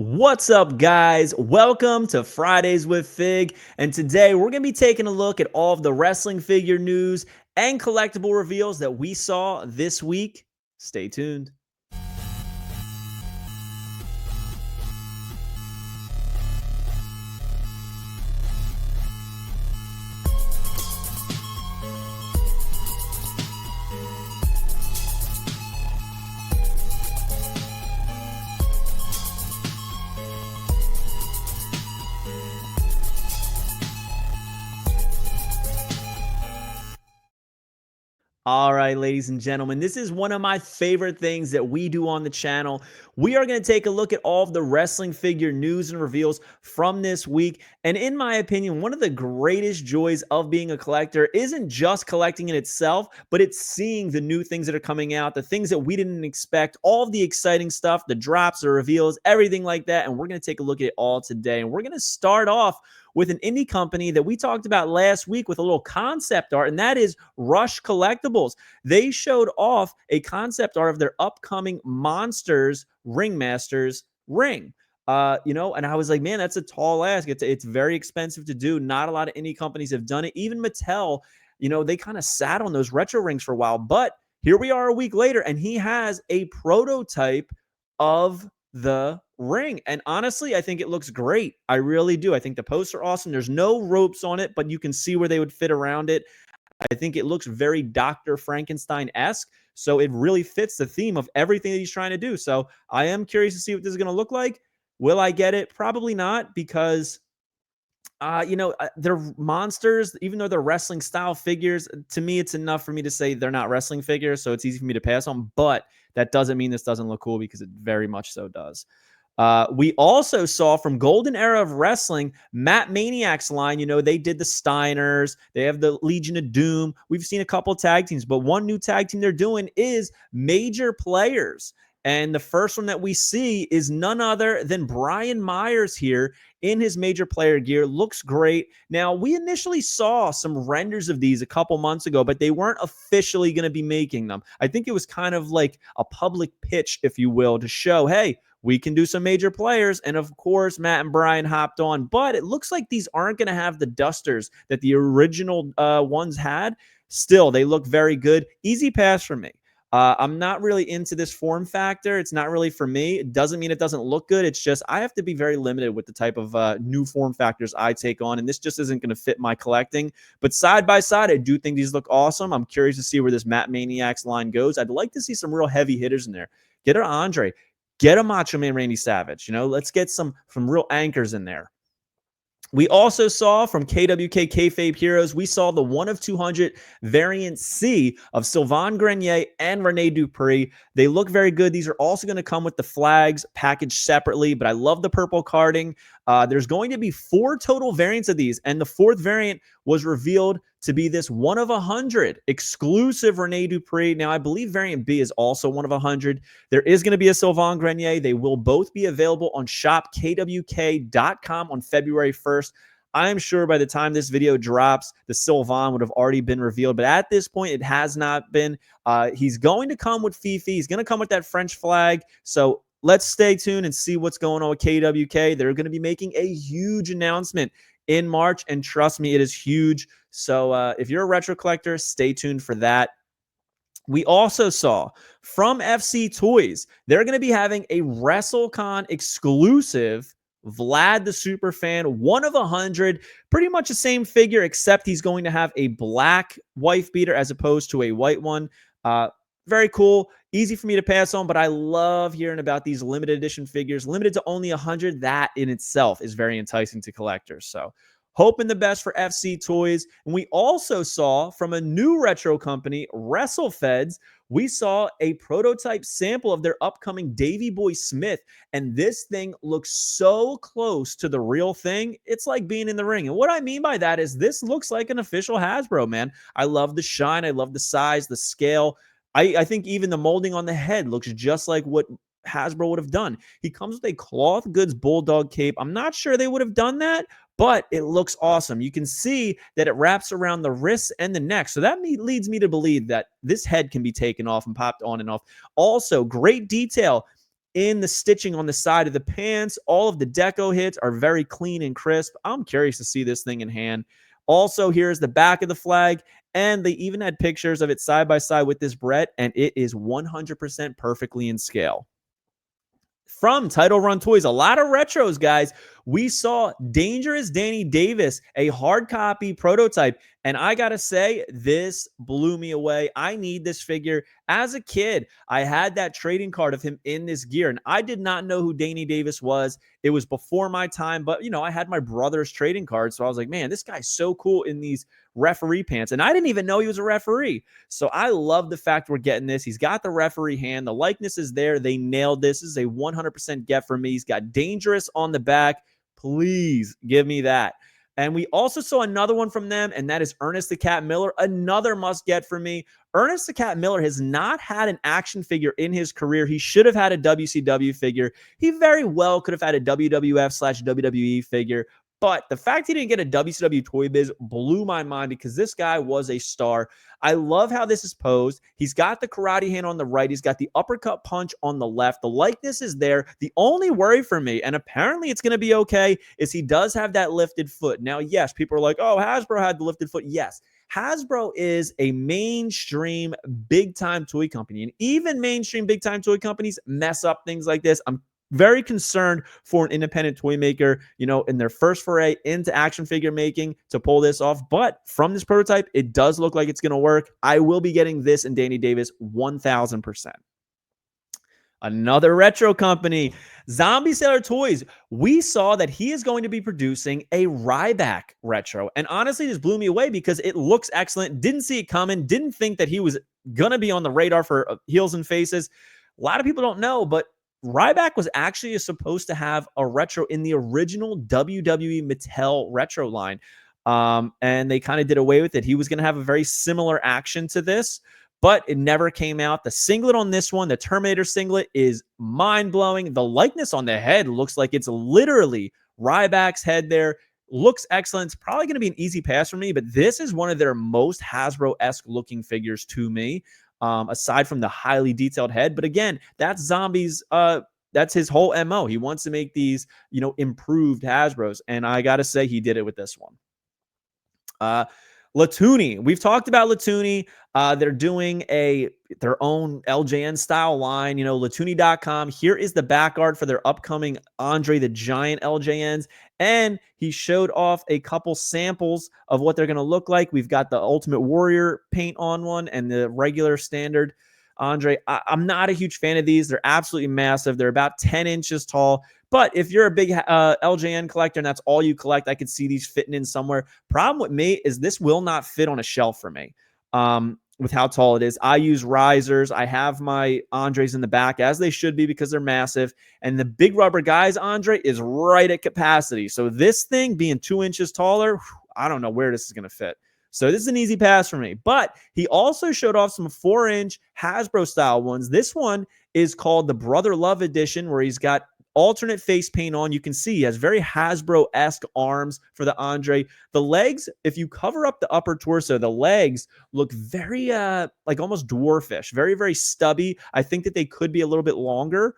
What's up, guys? Welcome to Fridays with Fig. And today we're going to be taking a look at all of the wrestling figure news and collectible reveals that we saw this week. Stay tuned. All right, ladies and gentlemen, this is one of my favorite things that we do on the channel. We are going to take a look at all of the wrestling figure news and reveals from this week. And in my opinion, one of the greatest joys of being a collector isn't just collecting in itself, but it's seeing the new things that are coming out, the things that we didn't expect, all of the exciting stuff, the drops, the reveals, everything like that. And we're going to take a look at it all today. And we're going to start off with an indie company that we talked about last week with a little concept art, and that is Rush Collectibles. They showed off a concept art of their upcoming Monsters Ringmasters ring. And I was like, man, that's a tall ask. It's very expensive to do. Not a lot of indie companies have done it. Even Mattel, they kind of sat on those retro rings for a while. But here we are a week later, and he has a prototype of the ring. And honestly, I think it looks great. I really do. I think the posts are awesome. There's no ropes on it, but you can see where they would fit around it. I think it looks very Dr. Frankenstein-esque. So it really fits the theme of everything that he's trying to do. So I am curious to see what this is going to look like. Will I get it? Probably not, because they're monsters, even though they're wrestling style figures. To me, it's enough for me to say they're not wrestling figures, so it's easy for me to pass on. But that doesn't mean this doesn't look cool, because it very much so does. We also saw from Golden Era of Wrestling, Matt Maniac's line. They did the Steiners. They have the Legion of Doom. We've seen a couple tag teams, but one new tag team they're doing is Major Players. And the first one that we see is none other than Brian Myers here in his Major Player gear. Looks great. Now, we initially saw some renders of these a couple months ago, but they weren't officially going to be making them. I think it was kind of like a public pitch, if you will, to show, hey, we can do some Major Players. And of course, Matt and Brian hopped on. But it looks like these aren't going to have the dusters that the original ones had. Still, they look very good. Easy pass for me. I'm not really into this form factor. It's not really for me. It doesn't mean it doesn't look good. It's just I have to be very limited with the type of new form factors I take on, and this just isn't going to fit my collecting. But side by side, I do think these look awesome. I'm curious to see where this Matt Maniacs line goes. I'd like to see some real heavy hitters in there. Get an Andre. Get a Macho Man Randy Savage. Let's get some real anchors in there. We also saw from KWK Kayfabe Heroes, we saw the 1 of 200 variant C of Sylvain Grenier and Rene Dupree. They look very good. These are also going to come with the flags packaged separately, but I love the purple carding. There's going to be 4 total variants of these, and the 4th variant was revealed to be this 1 of 100 exclusive Rene Dupree. Now, I believe variant B is also 1 of 100. There is going to be a Sylvain Grenier. They will both be available on shopkwk.com on February 1st. I am sure by the time this video drops, the Sylvain would have already been revealed. But at this point, it has not been. He's going to come with Fifi. He's going to come with that French flag. So let's stay tuned and see what's going on with KWK. They're going to be making a huge announcement in March, and trust me, it is huge. So if you're a retro collector, stay tuned for that. We also saw from FC Toys, they're going to be having a WrestleCon exclusive Vlad the Superfan, 1 of 100, pretty much the same figure, except he's going to have a black wife beater as opposed to a white one. Very cool. Easy for me to pass on, but I love hearing about these limited edition figures. Limited to only 100, that in itself is very enticing to collectors. So hoping the best for FC Toys. And we also saw from a new retro company, WrestleFeds, we saw a prototype sample of their upcoming Davey Boy Smith. And this thing looks so close to the real thing. It's like being in the ring. And what I mean by that is this looks like an official Hasbro, man. I love the shine. I love the size, the scale. I think even the molding on the head looks just like what Hasbro would have done. He comes with a cloth goods bulldog cape. I'm not sure they would have done that, but it looks awesome. You can see that it wraps around the wrists and the neck. So that leads me to believe that this head can be taken off and popped on and off. Also, great detail in the stitching on the side of the pants. All of the deco hits are very clean and crisp. I'm curious to see this thing in hand. Also, here's the back of the flag, and they even had pictures of it side by side with this Brett, and it is 100% perfectly in scale. From Title Run Toys, a lot of retros, guys. We saw Dangerous Danny Davis, a hard copy prototype. And I got to say, this blew me away. I need this figure. As a kid, I had that trading card of him in this gear, and I did not know who Danny Davis was. It was before my time, but, I had my brother's trading card. So I was like, man, this guy's so cool in these referee pants. And I didn't even know he was a referee. So I love the fact we're getting this. He's got the referee hand. The likeness is there. They nailed this. This is a 100% get for me. He's got Dangerous on the back. Please give me that. And we also saw another one from them, and that is Ernest the Cat Miller, another must get for me. Ernest the Cat Miller has not had an action figure in his career. He should have had a WCW figure. He very well could have had a WWF/WWE figure. But the fact he didn't get a WCW Toy Biz blew my mind because this guy was a star. I love how this is posed. He's got the karate hand on the right. He's got the uppercut punch on the left. The likeness is there. The only worry for me, and apparently it's going to be okay, is he does have that lifted foot. Now, yes, people are like, oh, Hasbro had the lifted foot. Yes, Hasbro is a mainstream big-time toy company, and even mainstream big-time toy companies mess up things like this. I'm very concerned for an independent toy maker, in their first foray into action figure making to pull this off. But from this prototype, it does look like it's going to work. I will be getting this in Danny Davis 1000%. Another retro company, Zombie Sailor Toys. We saw that he is going to be producing a Ryback retro. And honestly, this blew me away because it looks excellent. Didn't see it coming. Didn't think that he was going to be on the radar for Heels and Faces. A lot of people don't know, but Ryback was actually supposed to have a retro in the original WWE Mattel retro line. And they kind of did away with it. He was going to have a very similar action to this, but it never came out. The singlet on this one, the Terminator singlet, is mind-blowing. The likeness on the head looks like it's literally Ryback's head there. Looks excellent. It's probably going to be an easy pass for me, but this is one of their most Hasbro-esque looking figures to me. Aside from the highly detailed head. But again, that's Zombie's, that's his whole MO. He wants to make these, improved Hasbros. And I got to say, he did it with this one. Latuni. We've talked about Latuni. They're doing their own LJN style line, Latuni.com. Here is the back art for their upcoming Andre the Giant LJNs. And he showed off a couple samples of what they're going to look like. We've got the Ultimate Warrior paint on one and the regular standard Andre. I'm not a huge fan of these. They're absolutely massive. They're about 10 inches tall. But if you're a big LJN collector and that's all you collect, I could see these fitting in somewhere. Problem with me is this will not fit on a shelf for me with how tall it is. I use risers. I have my Andres in the back, as they should be because they're massive. And the big rubber guys Andre is right at capacity. So this thing being 2 inches taller, I don't know where this is going to fit. So this is an easy pass for me. But he also showed off some 4-inch Hasbro style ones. This one is called the Brother Love Edition, where he's got alternate face paint on. You can see he has very Hasbro-esque arms for the Andre. The legs, if you cover up the upper torso, the legs look very like almost dwarfish, very, very stubby. I think that they could be a little bit longer,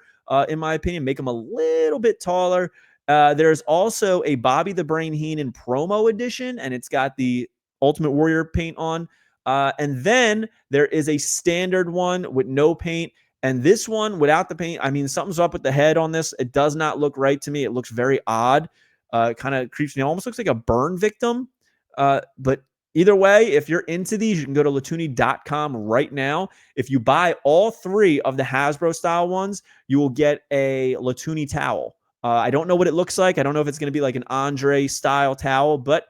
in my opinion, make them a little bit taller. There's also a Bobby the Brain Heenan promo edition, and it's got the Ultimate Warrior paint on. And then there is a standard one with no paint. And this one without the paint, I mean, something's up with the head on this. It does not look right to me. It looks very odd. Kind of creeps me. It almost looks like a burn victim. But either way, if you're into these, you can go to Latuni.com right now. If you buy all 3 of the Hasbro style ones, you will get a Latuni towel. I don't know what it looks like. I don't know if it's going to be like an Andre style towel, but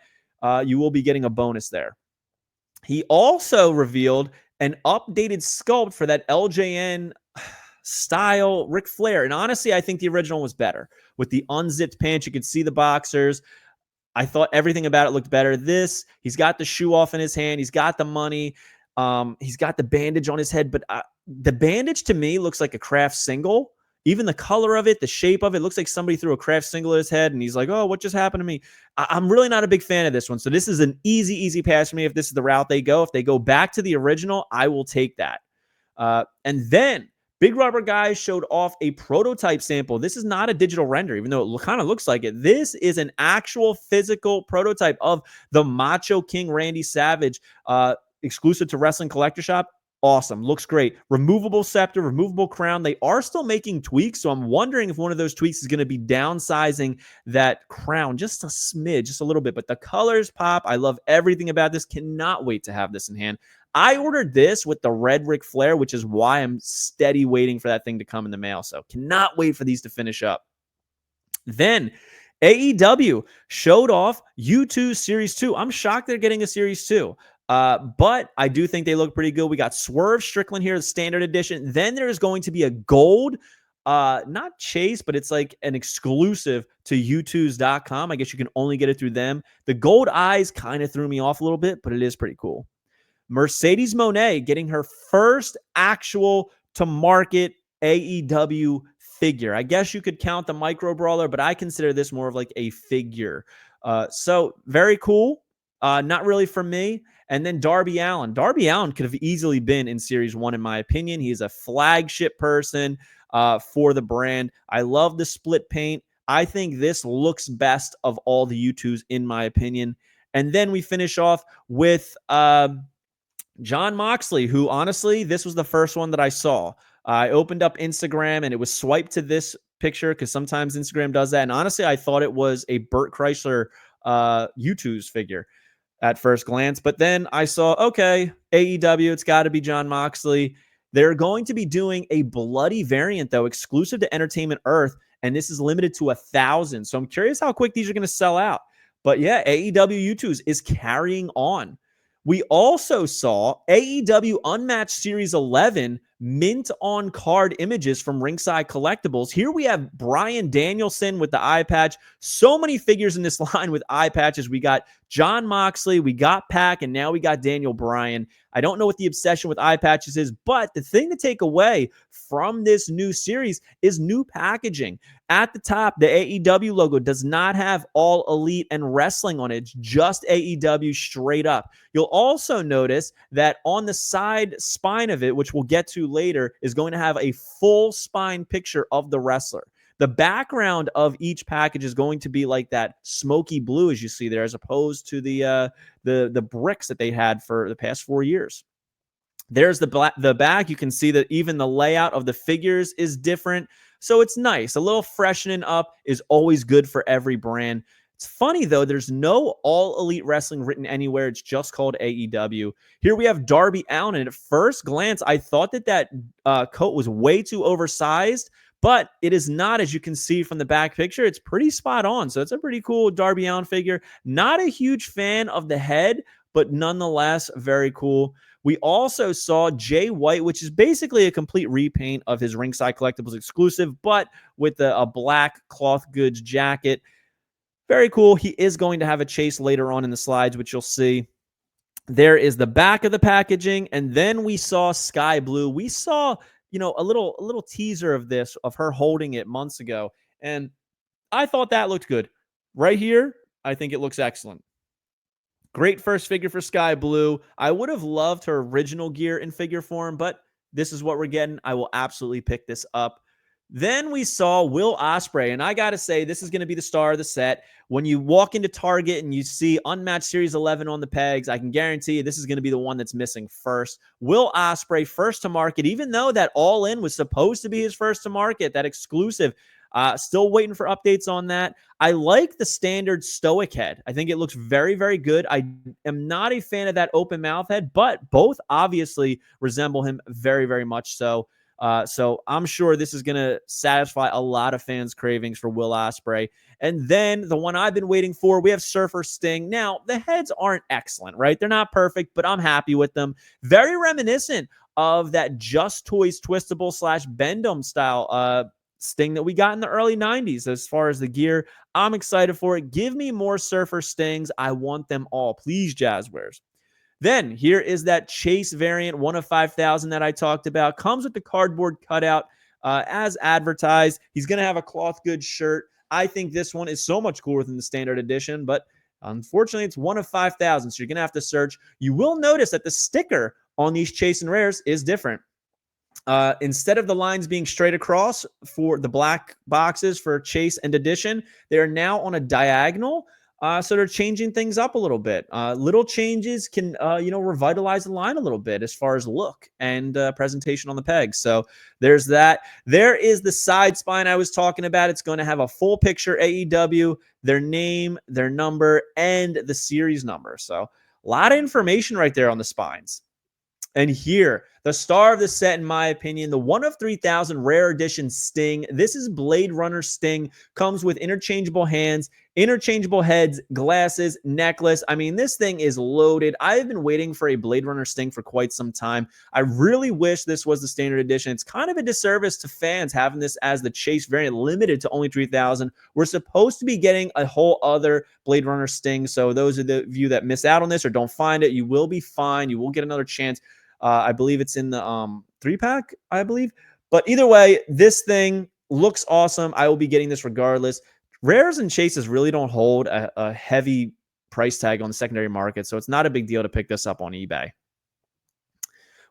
you will be getting a bonus there. He also revealed an updated sculpt for that LJN style Ric Flair. And honestly, I think the original was better. With the unzipped pants, you could see the boxers. I thought everything about it looked better. This, he's got the shoe off in his hand. He's got the money. He's got the bandage on his head. But the bandage to me looks like a craft single. Even the color of it, the shape of it, looks like somebody threw a craft single at his head, and he's like, oh, what just happened to me? I'm really not a big fan of this one. So this is an easy pass for me if this is the route they go. If they go back to the original, I will take that. And then Big Rubber Guys showed off a prototype sample. This is not a digital render, even though it kind of looks like it. This is an actual physical prototype of the Macho King Randy Savage, exclusive to Wrestling Collector Shop. Awesome. Looks great. Removable scepter, removable crown. They are still making tweaks, so I'm wondering if one of those tweaks is going to be downsizing that crown just a smidge, just a little bit. But the colors pop. I love everything about this. Cannot wait to have this in hand. I ordered this with the red Ric Flair, which is why I'm steady waiting for that thing to come in the mail. So cannot wait for these to finish up. Then AEW showed off U2 Series 2. I'm shocked they're getting a Series 2. But I do think they look pretty good. We got Swerve Strickland here, the standard edition. Then there's going to be a gold, not chase, but it's like an exclusive to U2s.com. I guess you can only get it through them. The gold eyes kind of threw me off a little bit, but it is pretty cool. Mercedes Moné getting her first actual to market AEW figure. I guess you could count the micro brawler, but I consider this more of like a figure. So very cool. Not really for me. And then Darby Allin. Darby Allin could have easily been in Series 1, in my opinion. He is a flagship person for the brand. I love the split paint. I think this looks best of all the U2s, in my opinion. And then we finish off with Jon Moxley, who honestly, this was the first one that I saw. I opened up Instagram and it was swiped to this picture because sometimes Instagram does that. And honestly, I thought it was a Burt Kreischer U2's figure at first glance. But then I saw, okay, AEW, it's got to be Jon Moxley. They're going to be doing a bloody variant, though, exclusive to Entertainment Earth. And this is limited to 1,000. So I'm curious how quick these are going to sell out. But yeah, AEW U2's is carrying on. We also saw AEW Unmatched Series 11 mint on card images from Ringside Collectibles. Here we have Bryan Danielson with the eye patch. So many figures in this line with eye patches. We got Jon Moxley, we got Pac, and now we got Daniel Bryan. I don't know what the obsession with eye patches is, but the thing to take away from this new series is new packaging. At the top, the AEW logo does not have All Elite and Wrestling on it. It's just AEW straight up. You'll also notice that on the side spine of it, which we'll get to later, is going to have a full spine picture of the wrestler. The background of each package is going to be like that smoky blue, as you see there, as opposed to the bricks that they had for the past 4 years. There's the back. You can see that even the layout of the figures is different. So it's nice. A little freshening up is always good for every brand. It's funny, though, there's no All Elite Wrestling written anywhere. It's just called AEW. Here we have Darby Allin. And at first glance, I thought that coat was way too oversized, but it is not, as you can see from the back picture. It's pretty spot on. So it's a pretty cool Darby Allin figure. Not a huge fan of the head, but nonetheless, very cool. We also saw Jay White, which is basically a complete repaint of his Ringside Collectibles exclusive, but with a black cloth goods jacket. Very cool. He is going to have a chase later on in the slides, which you'll see. There is the back of the packaging, and then we saw Sky Blue. We saw, a little teaser of this, of her holding it months ago, and I thought that looked good. Right here, I think it looks excellent. Great first figure for Sky Blue. I would have loved her original gear in figure form, but this is what we're getting. I will absolutely pick this up. Then we saw Will Ospreay, and I got to say, this is going to be the star of the set. When you walk into Target and you see Unmatched Series 11 on the pegs, I can guarantee you this is going to be the one that's missing first. Will Ospreay, first to market, even though that All In was supposed to be his first to market, that exclusive. Still waiting for updates on that. I like the standard stoic head. I think it looks very, very good. I am not a fan of that open mouth head, but both obviously resemble him very, very much so. So I'm sure this is going to satisfy a lot of fans' cravings for Will Ospreay. And then the one I've been waiting for, we have Surfer Sting. Now, the heads aren't excellent, right? They're not perfect, but I'm happy with them. Very reminiscent of that Just Toys Twistable / Bendum style Sting that we got in the early 90s. As far as the gear, I'm excited for it. Give me more Surfer Stings. I want them all. Please, Jazzwares. Then here is that Chase variant, 1 of 5,000 that I talked about. Comes with the cardboard cutout as advertised. He's going to have a cloth goods shirt. I think this one is so much cooler than the standard edition, but unfortunately, it's 1 of 5,000, so you're going to have to search. You will notice that the sticker on these Chase and Rares is different. Instead of the lines being straight across for the black boxes for Chase and Edition, they are now on a diagonal. So they're changing things up a little bit. Little changes can, revitalize the line a little bit as far as look and presentation on the pegs. So there's that. There is the side spine I was talking about. It's going to have a full picture AEW, their name, their number, and the series number. So a lot of information right there on the spines. And here, the star of the set, in my opinion, the 1 of 3,000 rare edition Sting. This is Blade Runner Sting. Comes with interchangeable hands, interchangeable heads, glasses, necklace. I mean, this thing is loaded. I've been waiting for a Blade Runner Sting for quite some time. I really wish this was the standard edition. It's kind of a disservice to fans having this as the Chase variant, limited to only 3,000. We're supposed to be getting a whole other Blade Runner Sting. So those of you that miss out on this or don't find it, you will be fine. You will get another chance. I believe it's in the 3-pack, I believe. But either way, this thing looks awesome. I will be getting this regardless. Rares and chases really don't hold a heavy price tag on the secondary market, so it's not a big deal to pick this up on eBay.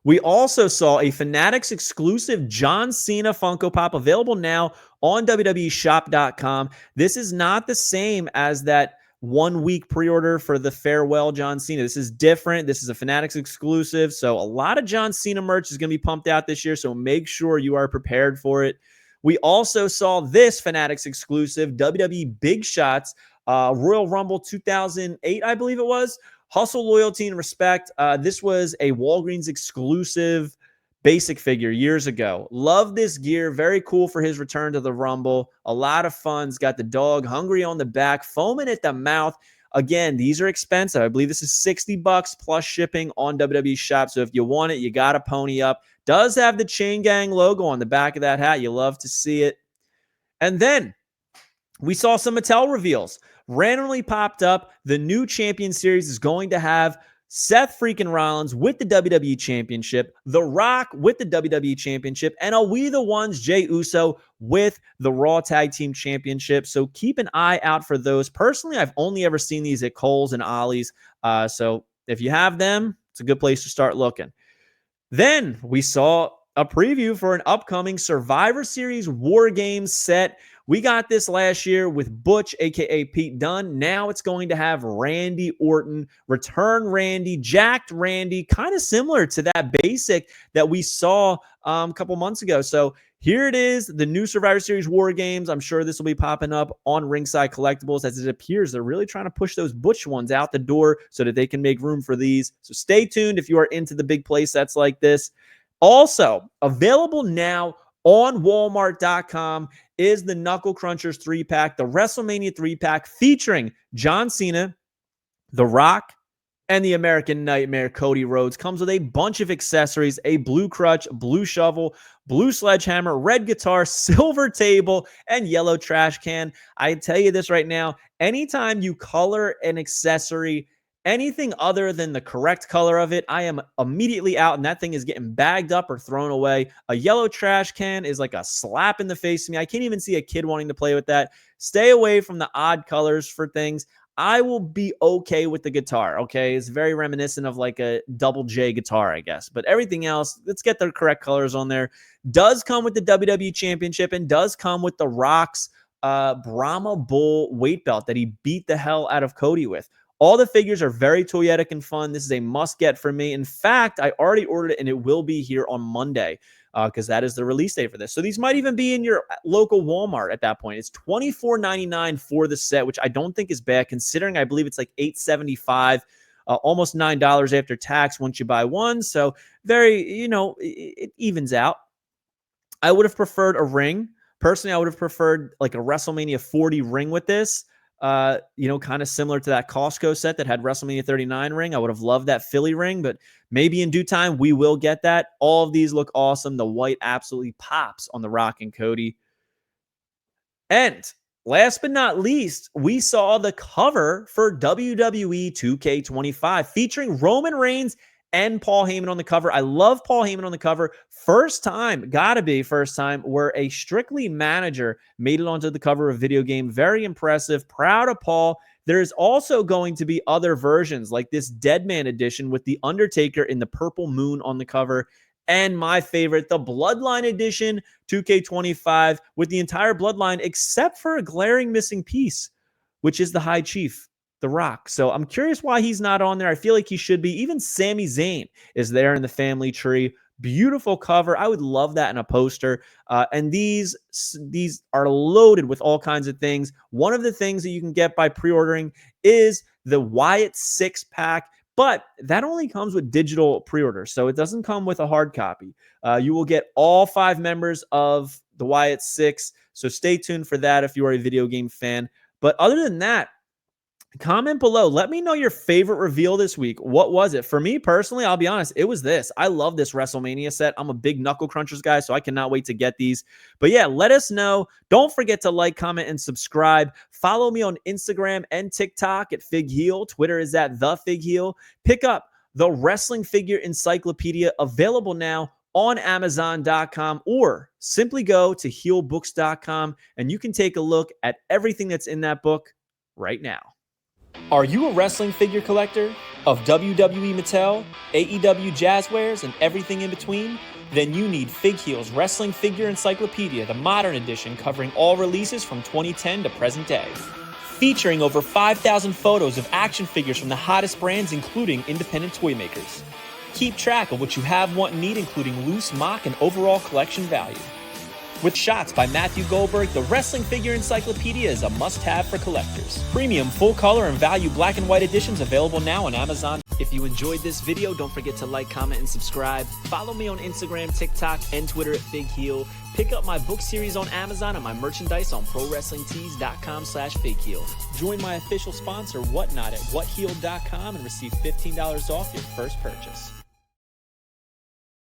We also saw a Fanatics exclusive John Cena Funko Pop available now on WWEshop.com. This is not the same as that 1 week pre-order for the farewell John Cena. This is different. This is a Fanatics exclusive. So a lot of John Cena merch is going to be pumped out this year. So make sure you are prepared for it. We also saw this Fanatics exclusive WWE Big Shots Royal Rumble 2008, I believe it was. Hustle, loyalty, and respect. This was a Walgreens exclusive basic figure years ago. Love this gear. Very cool for his return to the Rumble. A lot of fun. It's got the dog hungry on the back, foaming at the mouth. Again, these are expensive. I believe this is $60 plus shipping on WWE Shop. So if you want it, you got to pony up. Does have the Chain Gang logo on the back of that hat. You love to see it. And then we saw some Mattel reveals. Randomly popped up. The new Champion Series is going to have Seth freaking Rollins with the WWE Championship, The Rock with the WWE Championship, and a We the Ones Jey Uso with the Raw Tag Team Championship. So keep an eye out for those. Personally, I've only ever seen these at Kohl's and Ollie's. So if you have them, it's a good place to start looking. Then we saw a preview for an upcoming Survivor Series War Games set. We got this last year with Butch, a.k.a. Pete Dunne. Now it's going to have Randy Orton, Return Randy, Jacked Randy, kind of similar to that basic that we saw a couple months ago. So here it is, the new Survivor Series War Games. I'm sure this will be popping up on Ringside Collectibles, as it appears they're really trying to push those Butch ones out the door so that they can make room for these. So stay tuned if you are into the big play sets like this. Also, available now on Walmart.com is the Knuckle Crunchers 3-pack, the WrestleMania 3-pack featuring John Cena, The Rock, and the American Nightmare, Cody Rhodes. Comes with a bunch of accessories, a blue crutch, blue shovel, blue sledgehammer, red guitar, silver table, and yellow trash can. I tell you this right now, anytime you color an accessory anything other than the correct color of it, I am immediately out, and that thing is getting bagged up or thrown away. A yellow trash can is like a slap in the face to me. I can't even see a kid wanting to play with that. Stay away from the odd colors for things. I will be okay with the guitar, okay? It's very reminiscent of like a double J guitar, I guess. But everything else, let's get the correct colors on there. Does come with the WWE Championship and does come with the Rock's Brahma Bull weight belt that he beat the hell out of Cody with. All the figures are very toyetic and fun. This is a must-get for me. In fact, I already ordered it, and it will be here on Monday because that is the release date for this. So these might even be in your local Walmart at that point. It's $24.99 for the set, which I don't think is bad, considering I believe it's like $8.75, almost $9 after tax once you buy one. So very, it evens out. I would have preferred a ring. Personally, I would have preferred like a WrestleMania 40 ring with this. Kind of similar to that Costco set that had WrestleMania 39 ring. I would have loved that Philly ring, but maybe in due time we will get that. All of these look awesome. The white absolutely pops on the Rock and Cody. And last but not least, we saw the cover for WWE 2K25 featuring Roman Reigns and Paul Heyman on the cover. I love Paul Heyman on the cover. First time, gotta be first time, where a Strictly manager made it onto the cover of a video game. Very impressive. Proud of Paul. There's also going to be other versions like this Deadman edition with The Undertaker in the purple moon on the cover. and my favorite, the Bloodline Edition 2K25 with the entire Bloodline except for a glaring missing piece, which is the High Chief, The Rock. So I'm curious why he's not on there. I feel like he should be. Even Sami Zayn is there in the family tree. Beautiful cover. I would love that in a poster. And these are loaded with all kinds of things. One of the things that you can get by pre-ordering is the Wyatt 6-pack, but that only comes with digital pre-order, so it doesn't come with a hard copy. You will get all 5 members of the Wyatt 6, so stay tuned for that if you are a video game fan. But other than that, comment below. Let me know your favorite reveal this week. What was it? For me personally, I'll be honest, it was this. I love this WrestleMania set. I'm a big Knuckle Crunchers guy, so I cannot wait to get these. But yeah, let us know. Don't forget to like, comment, and subscribe. Follow me on Instagram and TikTok at FigHeal. Twitter is at TheFigHeal. Pick up the Wrestling Figure Encyclopedia, available now on Amazon.com, or simply go to healbooks.com and you can take a look at everything that's in that book right now. Are you a wrestling figure collector of WWE Mattel, AEW Jazzwares, and everything in between? Then you need FigHeal's Wrestling Figure Encyclopedia, the modern edition covering all releases from 2010 to present day. Featuring over 5,000 photos of action figures from the hottest brands, including independent toy makers. Keep track of what you have, want, and need, including loose, mock, and overall collection value. With shots by Matthew Goldberg, the Wrestling Figure Encyclopedia is a must-have for collectors. Premium full-color and value black and white editions available now on Amazon. If you enjoyed this video, don't forget to like, comment, and subscribe. Follow me on Instagram, TikTok, and Twitter at FigHeal. Pick up my book series on Amazon and my merchandise on ProWrestlingTees.com/FigHeal. Join my official sponsor, Whatnot, at WhatHeal.com and receive $15 off your first purchase.